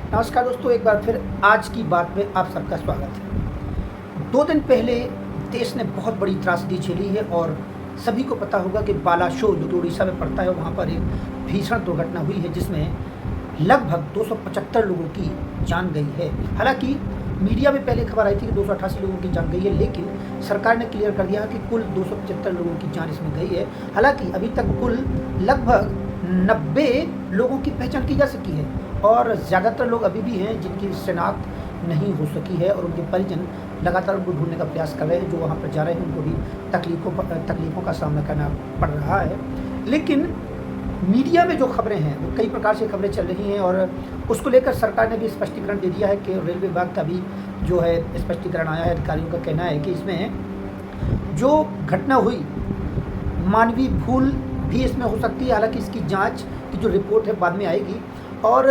नमस्कार दोस्तों, एक बार फिर आज की बात में आप सबका स्वागत है। 2 दिन पहले देश ने बहुत बड़ी त्रासदी झेली है और सभी को पता होगा कि बालासोर जो कि उड़ीसा में पड़ता है, वहाँ पर एक भीषण दुर्घटना हुई है जिसमें लगभग 275 लोगों की जान गई है। हालांकि मीडिया में पहले खबर आई थी कि 288 लोगों की जान गई है, लेकिन सरकार ने क्लियर कर दिया कि कुल 275 लोगों की जान इसमें गई है। हालांकि अभी तक कुल लगभग 90 लोगों की पहचान की जा सकी है और ज़्यादातर लोग अभी भी हैं जिनकी शिनाख्त नहीं हो सकी है और उनके परिजन लगातार उनको ढूंढने का प्रयास कर रहे हैं। जो वहाँ पर जा रहे हैं उनको भी तकलीफ़ों का सामना करना पड़ रहा है। लेकिन मीडिया में जो खबरें हैं वो कई प्रकार से खबरें चल रही हैं और उसको लेकर सरकार ने भी स्पष्टीकरण दे दिया है कि रेलवे विभाग का भी जो है स्पष्टीकरण आया है। अधिकारियों का कहना है कि इसमें जो घटना हुई मानवीय भूल भी इसमें हो सकती है। हालांकि इसकी जांच की जो रिपोर्ट है बाद में आएगी और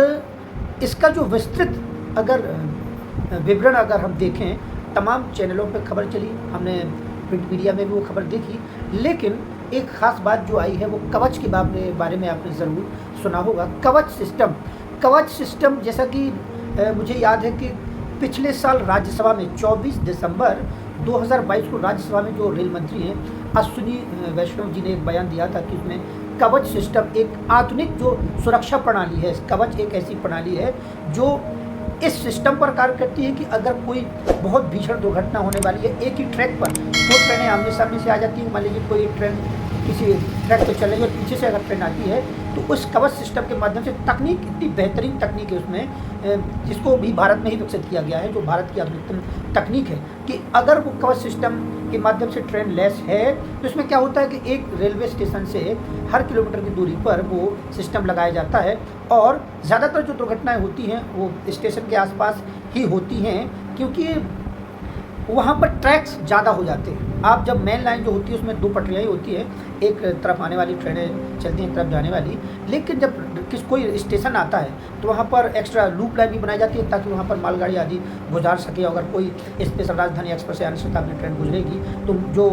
इसका जो विस्तृत अगर विवरण अगर हम देखें, तमाम चैनलों पर खबर चली, हमने प्रिंट मीडिया में भी वो खबर देखी, लेकिन एक ख़ास बात जो आई है वो कवच के बारे में आपने ज़रूर सुना होगा। कवच सिस्टम जैसा कि मुझे याद है कि पिछले साल राज्यसभा में 24 दिसंबर 2022 को राज्यसभा में जो रेल मंत्री हैं अश्विनी वैष्णव जी ने एक बयान दिया था कि उसमें कवच सिस्टम एक आधुनिक जो सुरक्षा प्रणाली है। कवच एक ऐसी प्रणाली है जो इस सिस्टम पर कार्य करती है कि अगर कोई बहुत भीषण दुर्घटना होने वाली है, एक ही ट्रैक पर 2 ट्रेनें आमने सामने से आ जाती हैं। मान लीजिए कोई ट्रेन किसी ट्रैक पर चल रही है और पीछे से अगर ट्रेन आती है तो उस कवच सिस्टम के माध्यम से तकनीक, इतनी बेहतरीन तकनीक है उसमें, जिसको भी भारत में ही विकसित किया गया है, जो भारत की आधुनिकतम तकनीक है कि अगर वो कवच सिस्टम के माध्यम से ट्रेन लैस है तो इसमें क्या होता है कि एक रेलवे स्टेशन से हर किलोमीटर की दूरी पर वो सिस्टम लगाया जाता है और ज़्यादातर जो दुर्घटनाएं होती हैं वो स्टेशन के आसपास ही होती हैं क्योंकि वहाँ पर ट्रैक्स ज़्यादा हो जाते हैं। आप जब मेन लाइन जो होती है उसमें 2 पटरियाँ ही होती है, एक तरफ आने वाली ट्रेनें चलती हैं, एक तरफ जाने वाली। लेकिन जब कोई स्टेशन आता है तो वहाँ पर एक्स्ट्रा लूप लाइन भी बनाई जाती है ताकि वहाँ पर मालगाड़ी आदि गुजार सके। अगर कोई स्पेशल राजधानी एक्सप्रेस या अन्य शताब्दी ट्रेन गुजरेगी तो जो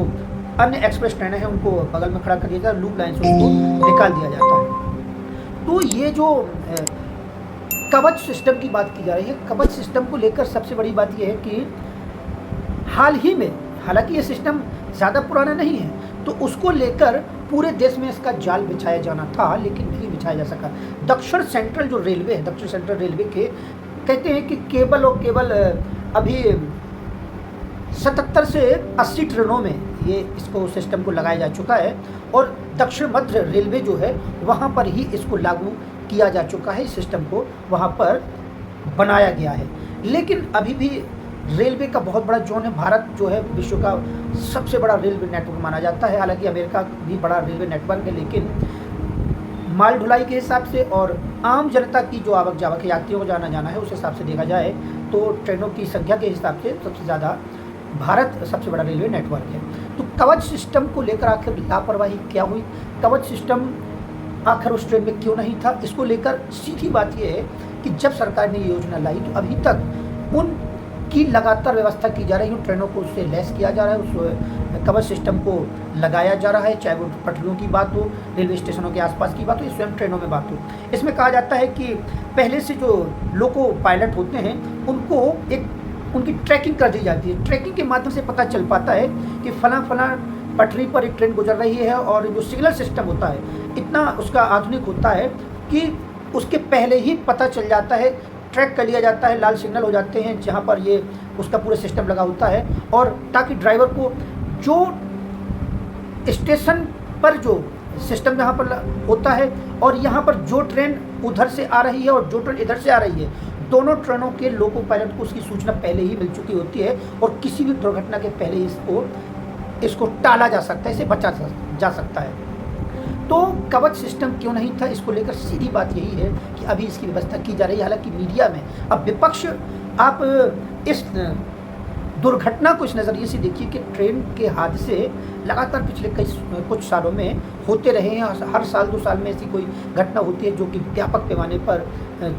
अन्य एक्सप्रेस ट्रेनें हैं उनको बगल में खड़ा कर दिया जाता है, लूप लाइन से उसको निकाल दिया जाता है। तो ये जो कवच सिस्टम की बात की जा रही है, कवच सिस्टम को लेकर सबसे बड़ी बात यह है कि हाल ही में, हालांकि ये सिस्टम ज़्यादा पुराना नहीं है, तो उसको लेकर पूरे देश में इसका जाल बिछाया जाना था लेकिन नहीं बिछाया जा सका। दक्षिण सेंट्रल जो रेलवे है, दक्षिण सेंट्रल रेलवे के कहते हैं कि केवल और केवल अभी 77 से 80 ट्रेनों में ये इसको सिस्टम को लगाया जा चुका है और दक्षिण मध्य रेलवे जो है वहाँ पर ही इसको लागू किया जा चुका है। इस सिस्टम को वहाँ पर बनाया गया है, लेकिन अभी भी रेलवे का बहुत बड़ा जोन है। भारत जो है विश्व का सबसे बड़ा रेलवे नेटवर्क माना जाता है। हालांकि अमेरिका भी बड़ा रेलवे नेटवर्क है, लेकिन माल ढुलाई के हिसाब से और आम जनता की जो आवक जावक है, यात्रियों को जाना जाना है, उस हिसाब से देखा जाए तो ट्रेनों की संख्या के हिसाब से सबसे ज़्यादा भारत सबसे बड़ा रेलवे नेटवर्क है। तो कवच सिस्टम को लेकर आखिर लापरवाही क्या हुई, कवच सिस्टम आखिर उस ट्रेन में क्यों नहीं था, इसको लेकर सीधी बात यह है कि जब सरकार ने ये योजना लाई तो अभी तक उन की लगातार व्यवस्था की जा रही है। ट्रेनों को उससे लैस किया जा रहा है, उस कवच सिस्टम को लगाया जा रहा है, चाहे वो पटरियों की बात हो, रेलवे स्टेशनों के आसपास की बात हो, या स्वयं ट्रेनों में बात हो। इसमें कहा जाता है कि पहले से जो लोको पायलट होते हैं उनको उनकी ट्रैकिंग कर दी जाती है। ट्रैकिंग के माध्यम से पता चल पाता है कि फला पटरी पर एक ट्रेन गुजर रही है और जो सिग्नल सिस्टम होता है इतना उसका आधुनिक होता है कि उसके पहले ही पता चल जाता है, ट्रैक कर लिया जाता है, लाल सिग्नल हो जाते हैं जहाँ पर ये उसका पूरा सिस्टम लगा होता है, और ताकि ड्राइवर को जो स्टेशन पर जो सिस्टम जहाँ पर होता है और यहाँ पर जो ट्रेन उधर से आ रही है और जो ट्रेन इधर से आ रही है, दोनों ट्रेनों के लोको पायलट को उसकी सूचना पहले ही मिल चुकी होती है और किसी भी दुर्घटना के पहले इसको टाला जा सकता है, इसे बचा जा सकता है। तो कवच सिस्टम क्यों नहीं था, इसको लेकर सीधी बात यही है कि अभी इसकी व्यवस्था की जा रही है। हालांकि मीडिया में अब विपक्ष, आप इस दुर्घटना को इस नज़रिए से देखिए कि ट्रेन के हादसे लगातार पिछले कुछ सालों में होते रहे हैं। हर साल 2 साल में ऐसी कोई घटना होती है जो कि व्यापक पैमाने पर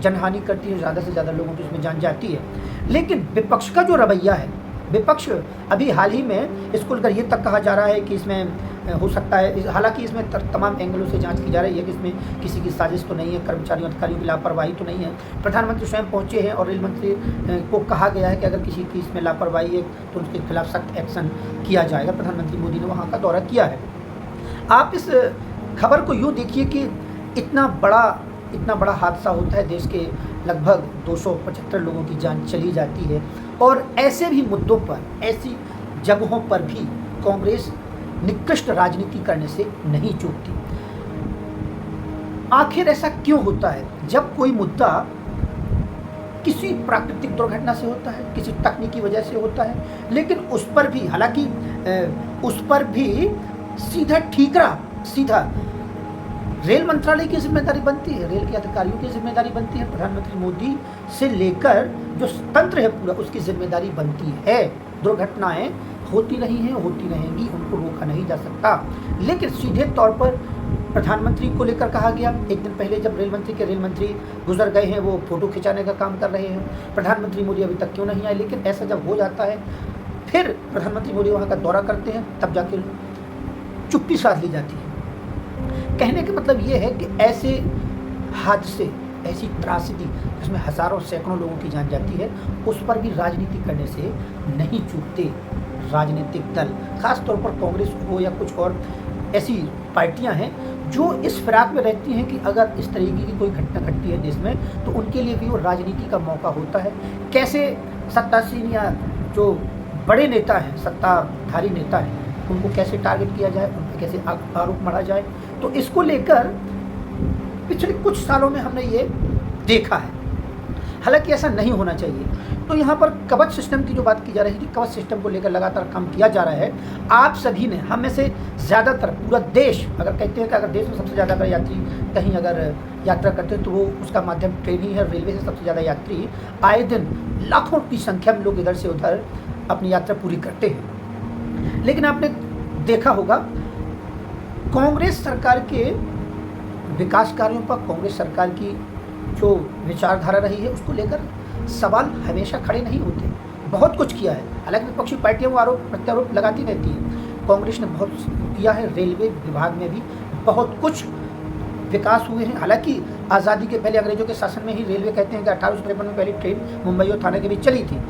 जनहानि करती है, ज़्यादा से ज़्यादा लोगों की इसमें जान जाती है। लेकिन विपक्ष का जो रवैया है विपक्ष अभी हाल ही में इसको लेकर ये तक कहा जा रहा है कि इसमें हो सकता है, हालांकि इसमें तमाम एंगलों से जांच की जा रही है कि इसमें किसी की साजिश तो नहीं है, कर्मचारियों अधिकारियों की लापरवाही तो नहीं है। प्रधानमंत्री स्वयं पहुंचे हैं और रेल मंत्री को कहा गया है कि अगर किसी की इसमें लापरवाही है तो उसके खिलाफ सख्त एक्शन किया जाएगा। प्रधानमंत्री मोदी ने वहाँ का दौरा किया है। आप इस खबर को यूँ देखिए कि इतना बड़ा हादसा होता है, देश के लगभग 275 लोगों की जान चली जाती है और ऐसे भी मुद्दों पर, ऐसी जगहों पर भी कांग्रेस निकृष्ट राजनीति करने से नहीं चूकती। आखिर ऐसा क्यों होता है? जब कोई मुद्दा किसी प्राकृतिक दुर्घटना से होता है, किसी तकनीकी वजह से होता है, लेकिन उस पर भी, हालांकि उस पर भी सीधा रेल मंत्रालय की जिम्मेदारी बनती है, रेल के अधिकारियों की जिम्मेदारी बनती है, प्रधानमंत्री मोदी से लेकर जो तंत्र है पूरा, उसकी जिम्मेदारी बनती है। दुर्घटनाएं होती रही हैं, होती रहेंगी, उनको रोका नहीं जा सकता। लेकिन सीधे तौर पर प्रधानमंत्री को लेकर कहा गया, एक दिन पहले जब रेल मंत्री गुजर गए हैं, वो फोटो खिंचाने का काम कर रहे हैं, प्रधानमंत्री मोदी अभी तक क्यों नहीं आए। लेकिन ऐसा जब हो जाता है, फिर प्रधानमंत्री मोदी वहाँ का दौरा करते हैं, तब जाकर चुप्पी साध ली जाती है। कहने का मतलब ये है कि ऐसे हादसे, ऐसी त्रासदी जिसमें हज़ारों सैकड़ों लोगों की जान जाती है, उस पर भी राजनीति करने से नहीं चूकते राजनीतिक दल, खास तौर पर कांग्रेस हो या कुछ और ऐसी पार्टियां हैं जो इस फिराक में रहती हैं कि अगर इस तरीके की कोई घटना घटती है देश में तो उनके लिए भी वो राजनीति का मौका होता है। कैसे सत्तासीन या जो बड़े नेता हैं, सत्ताधारी नेता हैं, उनको कैसे टारगेट किया जाए, उन पर कैसे आरोप मढ़ा जाए। तो इसको लेकर पिछले कुछ सालों में हमने ये देखा है। हालांकि ऐसा नहीं होना चाहिए। तो यहाँ पर कवच सिस्टम की जो बात की जा रही है, कवच सिस्टम को लेकर लगातार काम किया जा रहा है। आप सभी ने, हम में से ज़्यादातर, पूरा देश, अगर कहते हैं कि अगर देश में सबसे ज़्यादा अगर यात्री कहीं अगर यात्रा करते हैं तो वो उसका माध्यम ट्रेन ही है। रेलवे से सबसे ज़्यादा यात्री आए दिन लाखों की संख्या में लोग इधर से उधर अपनी यात्रा पूरी करते हैं। लेकिन आपने देखा होगा कांग्रेस सरकार के विकास कार्यों पर, कांग्रेस सरकार की जो विचारधारा रही है, उसको लेकर सवाल हमेशा खड़े नहीं होते। बहुत कुछ किया है, हालांकि विपक्षी पार्टियां वो आरोप प्रत्यारोप लगाती रहती हैं। कांग्रेस ने बहुत किया है, रेलवे विभाग में भी बहुत कुछ विकास हुए हैं। हालांकि आज़ादी के पहले अंग्रेजों के शासन में ही रेलवे, कहते हैं कि 1853 में पहली ट्रेन मुंबई और थाने के बीच चली थी।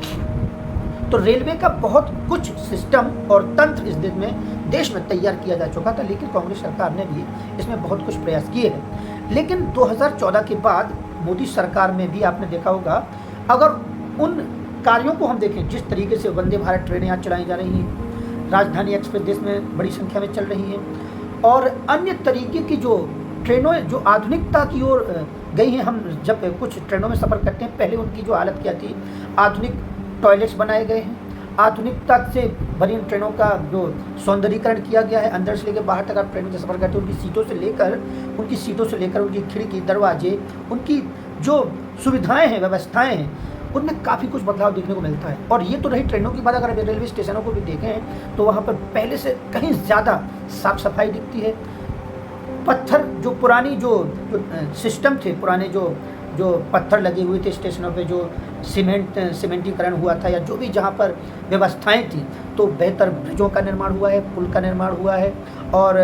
तो रेलवे का बहुत कुछ सिस्टम और तंत्र इस देश में तैयार किया जा चुका था, लेकिन कांग्रेस सरकार ने भी इसमें बहुत कुछ प्रयास किए हैं। लेकिन 2014 के बाद मोदी सरकार में भी आपने देखा होगा, अगर उन कार्यों को हम देखें, जिस तरीके से वंदे भारत ट्रेनें यहाँ चलाई जा रही हैं, राजधानी एक्सप्रेस देश में बड़ी संख्या में चल रही हैं, और अन्य तरीके की जो ट्रेनों जो आधुनिकता की ओर गई हैं। हम जब कुछ ट्रेनों में सफ़र करते हैं, पहले उनकी जो हालत क्या थी, आधुनिक टॉयलेट्स बनाए गए हैं, आधुनिकता से भरी इन ट्रेनों का जो सौंदर्यीकरण किया गया है। अंदर से लेकर बाहर तक आप ट्रेनों से सफ़र करते हैं, उनकी सीटों से लेकर उनकी खिड़की, दरवाजे, उनकी जो सुविधाएं हैं, व्यवस्थाएं हैं, उनमें काफ़ी कुछ बदलाव देखने को मिलता है। और ये तो रही ट्रेनों की बात। अगर आप रेलवे स्टेशनों को भी देखें तो वहाँ पर पहले से कहीं ज़्यादा साफ सफाई दिखती है। पत्थर, जो पुरानी जो सिस्टम थे, पुराने जो पत्थर लगे हुए थे स्टेशनों पे, जो सीमेंटीकरण हुआ था, या जो भी जहाँ पर व्यवस्थाएं थी, तो बेहतर ब्रिजों का निर्माण हुआ है, पुल का निर्माण हुआ है, और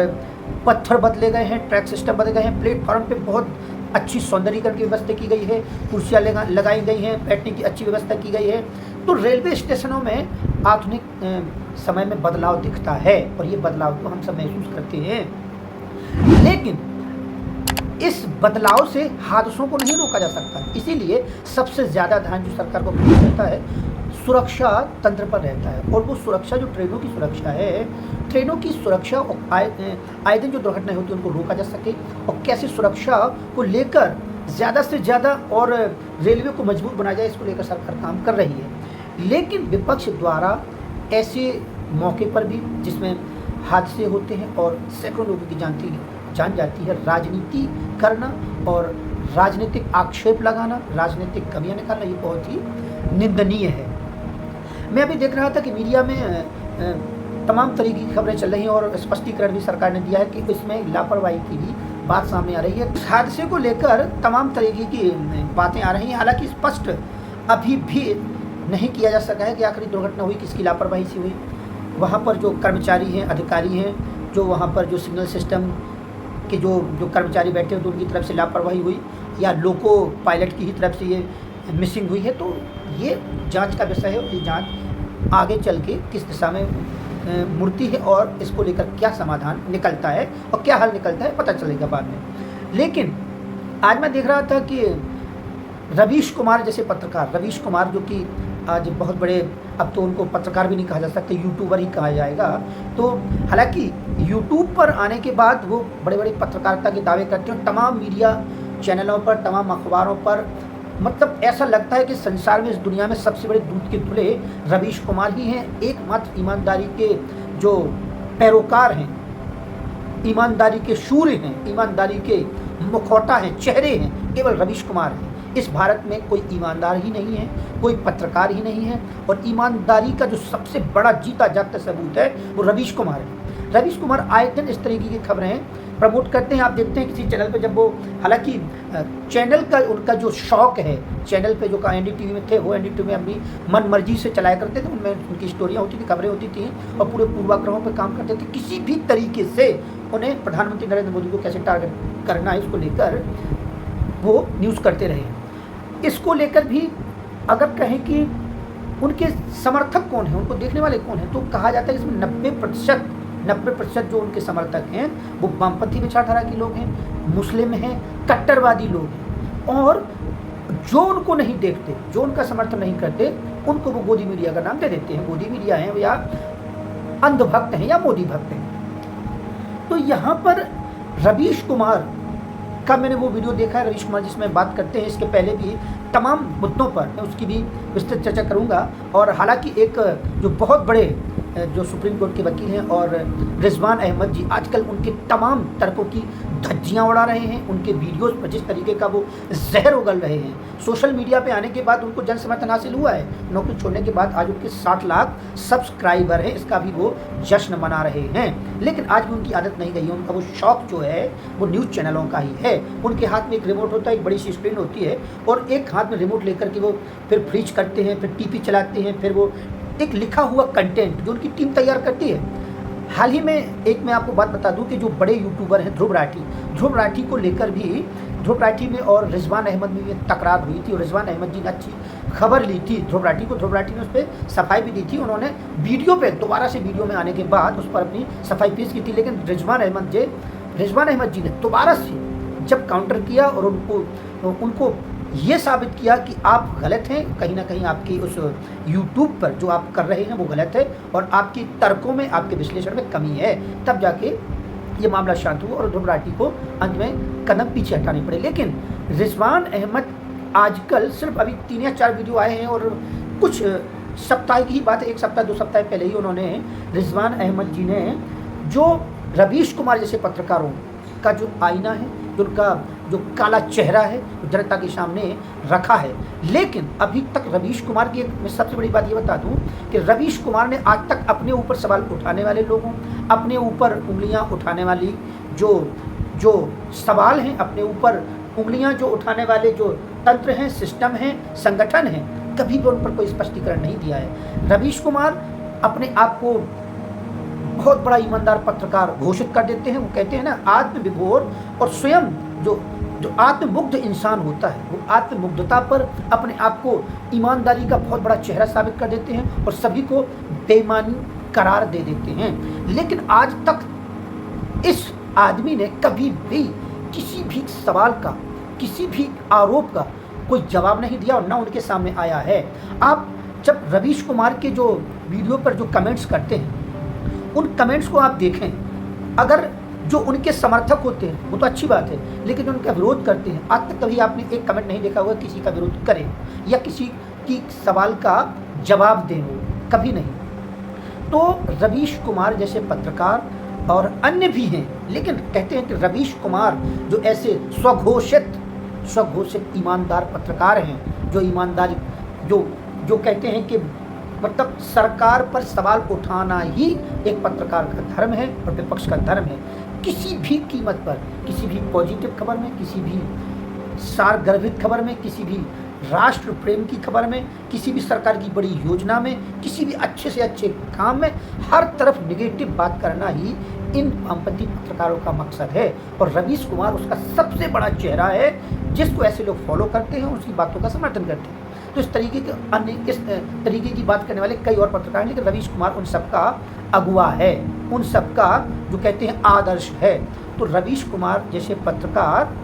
पत्थर बदले गए हैं, ट्रैक सिस्टम बदले गए हैं, प्लेटफॉर्म पे बहुत अच्छी सौंदर्यीकरण की व्यवस्था की गई है, कुर्सियाँ लगाई गई हैं, बैठने की अच्छी व्यवस्था की गई है। तो रेलवे स्टेशनों में आधुनिक समय में बदलाव दिखता है, और ये बदलाव को हम सब महसूस करते हैं। लेकिन इस बदलाव से हादसों को नहीं रोका जा सकता। इसीलिए सबसे ज़्यादा ध्यान जो सरकार को रहता है, सुरक्षा तंत्र पर रहता है। और वो सुरक्षा, जो ट्रेनों की सुरक्षा है, ट्रेनों की सुरक्षा और आए दिन जो दुर्घटनाएं होती हैं उनको रोका जा सके, और कैसे सुरक्षा को लेकर ज़्यादा से ज़्यादा और रेलवे को मजबूत बनाया जाए, इसको लेकर सरकार काम कर रही है। लेकिन विपक्ष द्वारा ऐसे मौके पर भी, जिसमें हादसे होते हैं और सैकड़ों लोगों की जान जाती है, राजनीति करना और राजनीतिक आक्षेप लगाना, राजनीतिक कमियां निकालना, ये बहुत ही निंदनीय है। मैं अभी देख रहा था कि मीडिया में तमाम तरीके की खबरें चल रही हैं, और स्पष्टीकरण भी सरकार ने दिया है कि इसमें लापरवाही की भी बात सामने आ रही है। हादसे को लेकर तमाम तरीके की बातें आ रही हैं। हालांकि स्पष्ट अभी भी नहीं किया जा सका है कि आखिरी दुर्घटना हुई किसकी लापरवाही से हुई। वहाँ पर जो कर्मचारी हैं, अधिकारी हैं, जो वहाँ पर जो सिग्नल सिस्टम के जो कर्मचारी बैठे हैं तो उनकी तरफ से लापरवाही हुई या लोको पायलट की ही तरफ से ये मिसिंग हुई है। तो ये जांच का विषय है और ये जांच आगे चल के किस दिशा में मुड़ती है और इसको लेकर क्या समाधान निकलता है और क्या हल निकलता है पता चलेगा बाद में। लेकिन आज मैं देख रहा था कि रवीश कुमार जैसे पत्रकार, रवीश कुमार जो कि आज बहुत बड़े, अब तो उनको पत्रकार भी नहीं कहा जा सकता, यूट्यूबर ही कहा जाएगा। तो हालांकि यूट्यूब पर आने के बाद वो बड़े बड़े पत्रकारिता के दावे करते हैं, तमाम मीडिया चैनलों पर, तमाम अखबारों पर, मतलब ऐसा लगता है कि संसार में, इस दुनिया में सबसे बड़े दूध के धुले रवीश कुमार ही हैं। एकमात्र ईमानदारी के जो पैरोकार हैं, ईमानदारी के शूर्य हैं, ईमानदारी के मुखौटा हैं, चेहरे हैं, केवल रवीश कुमार हैं। इस भारत में कोई ईमानदार ही नहीं है, कोई पत्रकार ही नहीं है और ईमानदारी का जो सबसे बड़ा जीता जागता सबूत है वो रवीश कुमार है। रवीश कुमार आए दिन इस तरीके की खबरें प्रमोट करते हैं। आप देखते हैं किसी चैनल पे जब वो, हालांकि चैनल का उनका जो शौक है, चैनल पे जो एनडीटीवी में थे वो एनडीटीवी में अपनी मन मर्जी से चलाया करते थे, उनमें उनकी स्टोरियाँ होती थी, खबरें होती थी और पूरे पूर्वाग्रहों पर काम करते थे। किसी भी तरीके से उन्हें प्रधानमंत्री नरेंद्र मोदी को कैसे टारगेट करना है इसको लेकर वो न्यूज़ करते रहे। इसको लेकर भी अगर कहें कि उनके समर्थक कौन हैं, उनको देखने वाले कौन हैं, तो कहा जाता है इसमें 90% जो उनके समर्थक हैं वो वामपंथी विचारधारा के लोग हैं, मुस्लिम हैं, कट्टरवादी लोग हैं और जो उनको नहीं देखते, जो उनका समर्थन नहीं करते, उनको वो गोदी मीडिया का नाम दे देते हैं। गोदी मीडिया हैं या अंधभक्त हैं या मोदी भक्त हैं। तो यहाँ पर रवीश कुमार का मैंने वो वीडियो देखा है, रवीश कुमार जिसमें बात करते हैं, इसके पहले भी तमाम मुद्दों पर मैं उसकी भी विस्तृत चर्चा करूंगा। और हालांकि एक जो बहुत बड़े जो सुप्रीम कोर्ट के वकील हैं और रिजवान अहमद जी, आजकल उनके तमाम तर्कों की धज्जियां उड़ा रहे हैं, उनके वीडियोस पर जिस तरीके का वो जहर उगल रहे हैं। सोशल मीडिया पे आने के बाद उनको जन समर्थन हासिल हुआ है, नौकरी छोड़ने के बाद आज उनके 60 लाख सब्सक्राइबर हैं, इसका भी वो जश्न मना रहे हैं। लेकिन आज भी उनकी आदत नहीं गई है, उनका वो शौक जो है वो न्यूज़ चैनलों का ही है। उनके हाथ में एक रिमोट होता है, एक बड़ी सी स्क्रीन होती है और एक हाथ में रिमोट लेकर के वो फिर फ्रीज करते हैं, फिर टीपी चलाते हैं, फिर वो एक लिखा हुआ कंटेंट जो उनकी टीम तैयार करती है। हाल ही में एक मैं आपको बात बता दूं कि जो बड़े यूट्यूबर हैं ध्रुव राठी को लेकर भी ध्रुव राठी में और रिजवान अहमद में ये तकरार हुई थी और रिजवान अहमद जी ने अच्छी खबर ली थी ध्रुव राठी को। ध्रुव राठी ने उस पर सफाई भी दी थी, उन्होंने वीडियो पे दोबारा से वीडियो में आने के बाद उस पर अपनी सफाई पेश की थी। लेकिन रिजवान अहमद जी ने दोबारा से जब काउंटर किया और उनको ये साबित किया कि आप गलत हैं, कहीं ना कहीं आपकी उस यूट्यूब पर जो आप कर रहे हैं वो गलत है और आपकी तर्कों में, आपके विश्लेषण में कमी है, तब जाके ये मामला शांत हुआ और ध्रुव राठी को अंत में कदम पीछे हटाने पड़े। लेकिन रिजवान अहमद आजकल सिर्फ अभी 3 या 4 वीडियो आए हैं और कुछ सप्ताह की ही बात है, 1 सप्ताह 2 सप्ताह पहले ही उन्होंने, रिजवान अहमद जी ने जो रवीश कुमार जैसे पत्रकारों का जो आईना है, जो उनका जो काला चेहरा है जनता के सामने रखा है। लेकिन अभी तक रवीश कुमार की, मैं सबसे बड़ी बात ये बता दूं कि रवीश कुमार ने आज तक अपने ऊपर सवाल उठाने वाले लोगों, अपने ऊपर उंगलियां उठाने वाली जो सवाल हैं, अपने ऊपर उंगलियां जो उठाने वाले जो तंत्र हैं, सिस्टम हैं, संगठन हैं, कभी भी उन पर कोई स्पष्टीकरण नहीं दिया है। रवीश कुमार अपने आप को बहुत बड़ा ईमानदार पत्रकार घोषित कर देते हैं। वो कहते हैं ना, आत्मविभोर और स्वयं जो आत्ममुग्ध इंसान होता है वो आत्ममुग्धता पर अपने आप को ईमानदारी का बहुत बड़ा चेहरा साबित कर देते हैं और सभी को बेईमानी करार दे देते हैं। लेकिन आज तक इस आदमी ने कभी भी किसी भी सवाल का, किसी भी आरोप का कोई जवाब नहीं दिया और ना उनके सामने आया है। आप जब रवीश कुमार के जो वीडियो पर जो कमेंट्स करते हैं, उन कमेंट्स को आप देखें, अगर जो उनके समर्थक होते हैं वो तो अच्छी बात है, लेकिन उनका विरोध करते हैं, आज तक कभी आपने एक कमेंट नहीं देखा होगा किसी का विरोध करें या किसी की सवाल का जवाब दें, वो कभी नहीं। तो रवीश कुमार जैसे पत्रकार और अन्य भी हैं, लेकिन कहते हैं कि रवीश कुमार जो ऐसे स्वघोषित ईमानदार पत्रकार हैं, जो ईमानदारी जो कहते हैं कि मतलब सरकार पर सवाल उठाना ही एक पत्रकार का धर्म है और विपक्ष का धर्म है। किसी भी कीमत पर, किसी भी पॉजिटिव खबर में, किसी भी सारगर्भित खबर में, किसी भी राष्ट्र प्रेम की खबर में, किसी भी सरकार की बड़ी योजना में, किसी भी अच्छे से अच्छे काम में हर तरफ निगेटिव बात करना ही इन वामपंथी पत्रकारों का मकसद है। और रवीश कुमार उसका सबसे बड़ा चेहरा है, जिसको ऐसे लोग फॉलो करते हैं, उसकी बातों का समर्थन करते हैं। तो इस तरीके की बात करने वाले कई और पत्रकार हैं, लेकिन रवीश कुमार उन सबका अगुवा है, उन सबका जो कहते हैं आदर्श है। तो रवीश कुमार जैसे पत्रकार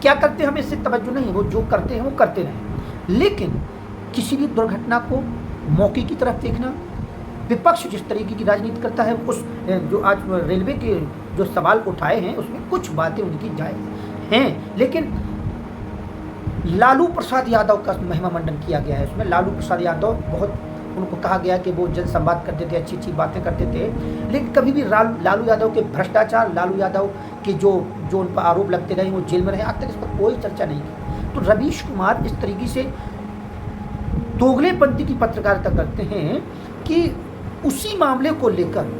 क्या करते हैं हमें इससे तवज्जो नहीं है, वो जो करते हैं वो करते रहें, लेकिन किसी भी दुर्घटना को मौके की तरफ देखना, विपक्ष जिस तरीके की राजनीति करता है, उस जो आज रेलवे के जो सवाल उठाए हैं उसमें कुछ बातें उनकी जायज़ हैं, लेकिन लालू प्रसाद यादव का महिमा मंडन किया गया है। उसमें लालू प्रसाद यादव बहुत उनको कहा गया कि वो जनसंवाद करते थे, अच्छी अच्छी बातें करते थे, लेकिन कभी भी लालू यादव के भ्रष्टाचार, लालू यादव के जो उन पर आरोप लगते रहे, वो जेल में रहे, आज तक इस पर कोई चर्चा नहीं की। तो रवीश कुमार इस तरीके से दोगलेपंथी की पत्रकारिता करते हैं कि उसी मामले को लेकर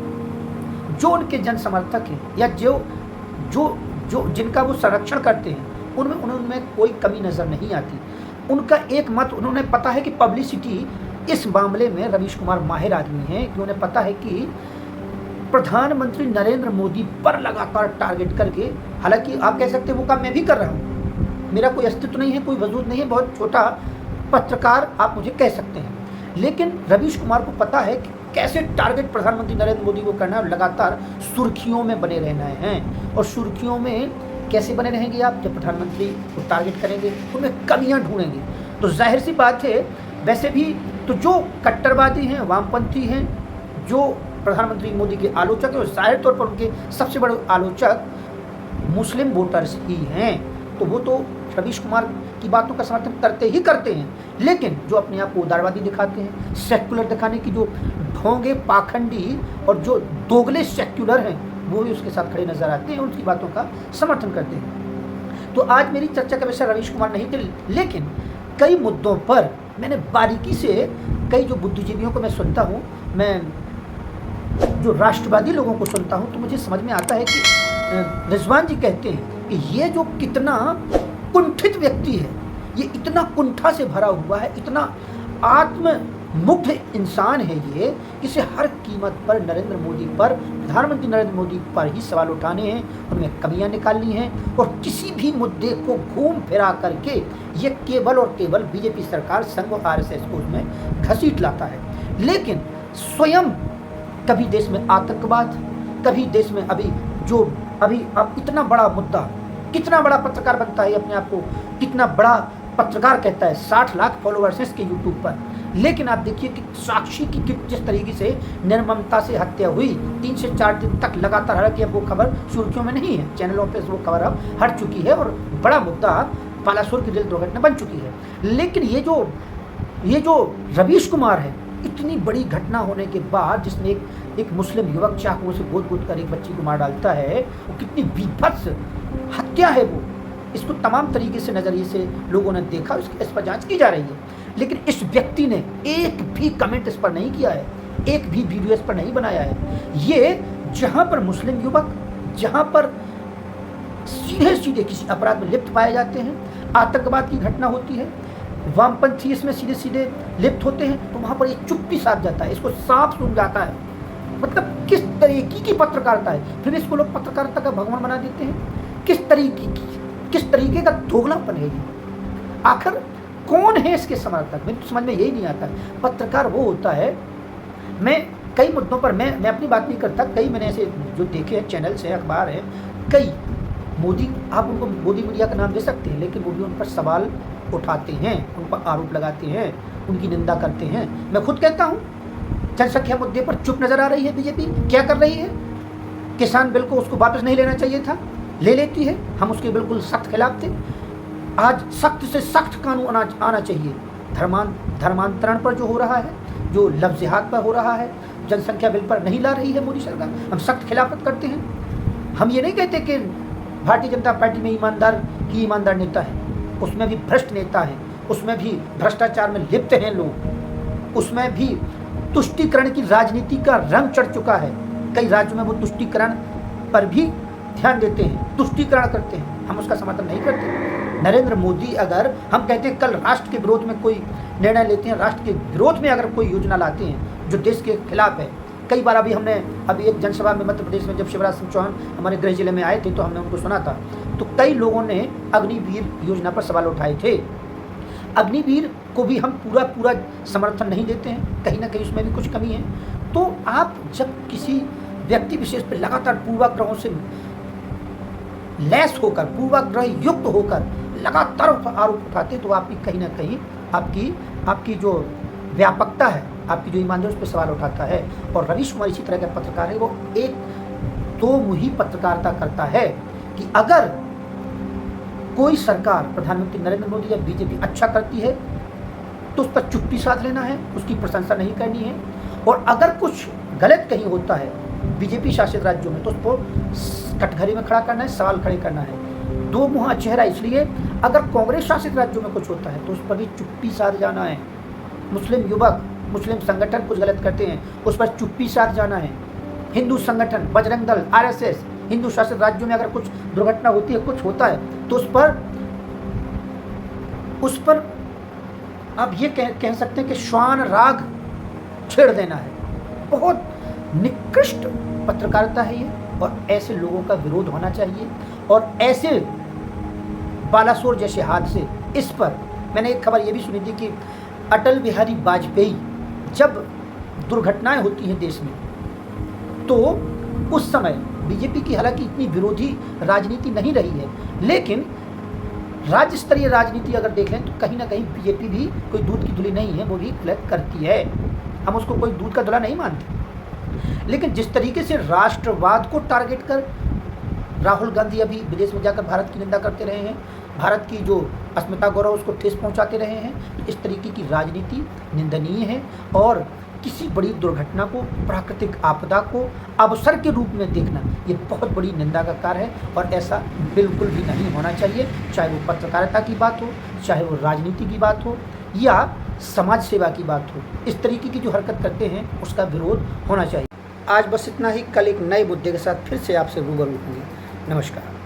जो उनके जन समर्थक हैं या जो जिनका वो संरक्षण करते हैं, उनमें कोई कमी नज़र नहीं आती। उनका एक मत, उन्होंने पता है कि पब्लिसिटी इस मामले में रवीश कुमार माहिर आदमी हैं, कि उन्हें पता है कि प्रधानमंत्री नरेंद्र मोदी पर लगातार टारगेट करके, हालांकि आप कह सकते हैं वो काम मैं भी कर रहा हूँ, मेरा कोई अस्तित्व नहीं है, कोई वजूद नहीं है, बहुत छोटा पत्रकार आप मुझे कह सकते हैं, लेकिन रवीश कुमार को पता है कि कैसे टारगेट प्रधानमंत्री नरेंद्र मोदी को करना है और लगातार सुर्खियों में बने रहना है। और सुर्खियों में कैसे बने रहेंगे आप, जब प्रधानमंत्री को टारगेट करेंगे, उनमें कमियां ढूंढेंगे। तो जाहिर सी बात है, वैसे भी तो जो कट्टरवादी हैं, वामपंथी हैं, जो प्रधानमंत्री मोदी के आलोचक हैं, और जाहिर तौर पर उनके सबसे बड़े आलोचक मुस्लिम वोटर्स ही हैं, तो वो तो रवीश कुमार की बातों का समर्थन करते ही करते हैं। लेकिन जो अपने आप को उदारवादी दिखाते हैं, सेक्युलर दिखाने की जो ढोंगे, पाखंडी और जो दोगले सेक्युलर हैं, वो भी उसके साथ खड़े नजर आते हैं, उनकी बातों का समर्थन करते हैं। तो आज मेरी चर्चा का विषय रवीश कुमार नहीं थे, लेकिन कई मुद्दों पर मैंने बारीकी से कई जो बुद्धिजीवियों को मैं सुनता हूँ, मैं जो राष्ट्रवादी लोगों को सुनता हूँ, तो मुझे समझ में आता है कि रिजवान जी कहते हैं कि ये जो कितना कुंठित व्यक्ति है, ये इतना कुंठा से भरा हुआ है, इतना आत्ममुग्ध इंसान है ये, इसे हर कीमत पर नरेंद्र मोदी पर, प्रधानमंत्री नरेंद्र मोदी पर ही सवाल उठाने हैं, उनमें कमियां निकालनी हैं, और किसी भी मुद्दे को घूम फिरा करके ये केवल और केवल बीजेपी सरकार, संघ और आरएसएस को उसमें घसीट लाता है। लेकिन स्वयं कभी देश में आतंकवाद, कभी देश में अब इतना बड़ा मुद्दा, कितना बड़ा पत्रकार बनता है अपने आप को, कितना बड़ा पत्रकार कहता है, 60 लाख फॉलोअर्स हैं इसके यूट्यूब पर, लेकिन आप देखिए कि साक्षी की जिस तरीके से निर्ममता से हत्या हुई, 3 से 4 दिन तक लगातार, हालांकि अब वो खबर सुर्खियों में नहीं है, चैनलों पे वो खबर अब हट चुकी है और बड़ा मुद्दा बालासोर की रेल दुर्घटना बन चुकी है। लेकिन ये जो रवीश कुमार है, इतनी बड़ी घटना होने के बाद, जिसने एक मुस्लिम युवक चाकू से गोद कर एक बच्ची को मार डालता है, वो कितनी बीभत्स हत्या है वो, इसको तमाम तरीके से नज़रिए से लोगों ने देखा, इस पर जांच की जा रही है। लेकिन इस व्यक्ति ने एक भी कमेंट इस पर नहीं किया है, एक भी वीडियो इस पर नहीं बनाया है। ये जहां पर मुस्लिम युवक, जहां पर सीधे सीधे किसी अपराध में लिप्त पाए जाते हैं, आतंकवाद की घटना होती है, वामपंथी इसमें सीधे सीधे लिप्त होते हैं, तो वहां पर ये चुप्पी साध जाता है, इसको साफ सुन जाता है। मतलब किस तरीके की पत्रकारिता है, फिर इसको लोग पत्रकारिता का भगवान बना देते हैं। किस तरीके का दोगलापन है ये, आखिर कौन है इसके समर्थक, मुझे समझ में यही नहीं आता है। पत्रकार वो होता है, मैं कई मुद्दों पर मैं अपनी बात नहीं करता, कई मैंने ऐसे जो देखे हैं, चैनल्स हैं, अखबार हैं, कई मोदी, आप उनको मोदी मीडिया का नाम दे सकते हैं, लेकिन वो भी उन पर सवाल उठाते हैं, उन पर आरोप लगाते हैं, उनकी निंदा करते हैं। मैं खुद कहता हूँ, जनसंख्या मुद्दे पर चुप नजर आ रही है बीजेपी, क्या कर रही है? किसान बिल को उसको वापस नहीं लेना चाहिए था, ले लेती है, हम उसके बिल्कुल सख्त खिलाफ थे। आज सख्त से सख्त कानून आना चाहिए। धर्मांतरण पर जो हो रहा है, जो लव जिहाद पर हो रहा है, जनसंख्या बिल पर नहीं ला रही है मोदी सरकार, हम सख्त खिलाफत करते हैं। हम ये नहीं कहते कि भारतीय जनता पार्टी में ईमानदार नेता है, उसमें भी भ्रष्ट नेता है, उसमें भी भ्रष्टाचार में लिप्त हैं लोग, उसमें भी तुष्टीकरण की राजनीति का रंग चढ़ चुका है। कई राज्यों में वो तुष्टीकरण पर भी ध्यान देते हैं, तुष्टीकरण करते हैं, हम उसका समर्थन नहीं करते। नरेंद्र मोदी, अगर हम कहते हैं कल राष्ट्र के विरोध में कोई निर्णय लेते हैं, राष्ट्र के विरोध में अगर कोई योजना लाते हैं जो देश के खिलाफ है, कई बार अभी एक जनसभा में मध्य प्रदेश में जब शिवराज सिंह चौहान हमारे गृह जिले में आए थे तो हमने उनको सुना था, तो कई लोगों ने अग्निवीर योजना पर सवाल उठाए थे। अग्निवीर को भी हम पूरा समर्थन नहीं देते हैं, कहीं ना कहीं उसमें भी कुछ कमी है। तो आप जब किसी व्यक्ति विशेष पर लगातार पूर्वाग्रहों से लैस होकर, पूर्वाग्रह युक्त होकर लगातार आरोप उठाते हैं, तो आपकी कहीं ना कहीं आपकी जो व्यापकता है, आपकी जो ईमानदारी, उस पर सवाल उठाता है। और रवीश कुमार इसी तरह का पत्रकार है, वो एक दो मुही पत्रकारिता करता है कि अगर कोई सरकार, प्रधानमंत्री नरेंद्र मोदी या बीजेपी अच्छा करती है तो उस पर चुप्पी साध लेना है, उसकी प्रशंसा नहीं करनी है। और अगर कुछ गलत कहीं होता है बीजेपी शासित राज्यों में तो उसको कटघरे में खड़ा करना है, सवाल खड़े करना है। दो मुहा चेहरा इसलिए, अगर कांग्रेस शासित राज्यों में कुछ होता है तो उस पर भी चुप्पी साध जाना है। मुस्लिम युवक, मुस्लिम संगठन कुछ गलत करते हैं, उस पर चुप्पी साध जाना है। हिंदू संगठन, बजरंग दल, आरएसएस, हिंदू शासित राज्यों में अगर कुछ दुर्घटना होती है, कुछ होता है, तो उस पर आप ये कह सकते हैं कि श्वान राग छेड़ देना है। बहुत निकृष्ट पत्रकारिता है ये, और ऐसे लोगों का विरोध होना चाहिए। और ऐसे बालासोर जैसे हादसे, इस पर मैंने एक खबर ये भी सुनी थी कि अटल बिहारी वाजपेयी, जब दुर्घटनाएं होती हैं देश में, तो उस समय बीजेपी की हालांकि इतनी विरोधी राजनीति नहीं रही है, लेकिन राज्य स्तरीय राजनीति अगर देख लें तो कहीं ना कहीं बीजेपी भी कोई दूध की धुली नहीं है, वो भी गलत करती है। हम उसको कोई दूध का धुला नहीं मानते, लेकिन जिस तरीके से राष्ट्रवाद को टारगेट कर राहुल गांधी अभी विदेश में जाकर भारत की निंदा करते रहे हैं, भारत की जो अस्मिता गौरव उसको ठेस पहुंचाते रहे हैं, तो इस तरीके की राजनीति निंदनीय है। और किसी बड़ी दुर्घटना को, प्राकृतिक आपदा को अवसर के रूप में देखना, ये बहुत बड़ी निंदा का कार्य है, और ऐसा बिल्कुल भी नहीं होना चाहिए। चाहे वो पत्रकारिता की बात हो, चाहे वो राजनीति की बात हो, या समाज सेवा की बात हो, इस तरीके की जो हरकत करते हैं उसका विरोध होना चाहिए। आज बस इतना ही। कल एक नए मुद्दे के साथ फिर से आपसे रूबरू होंगे। नमस्कार।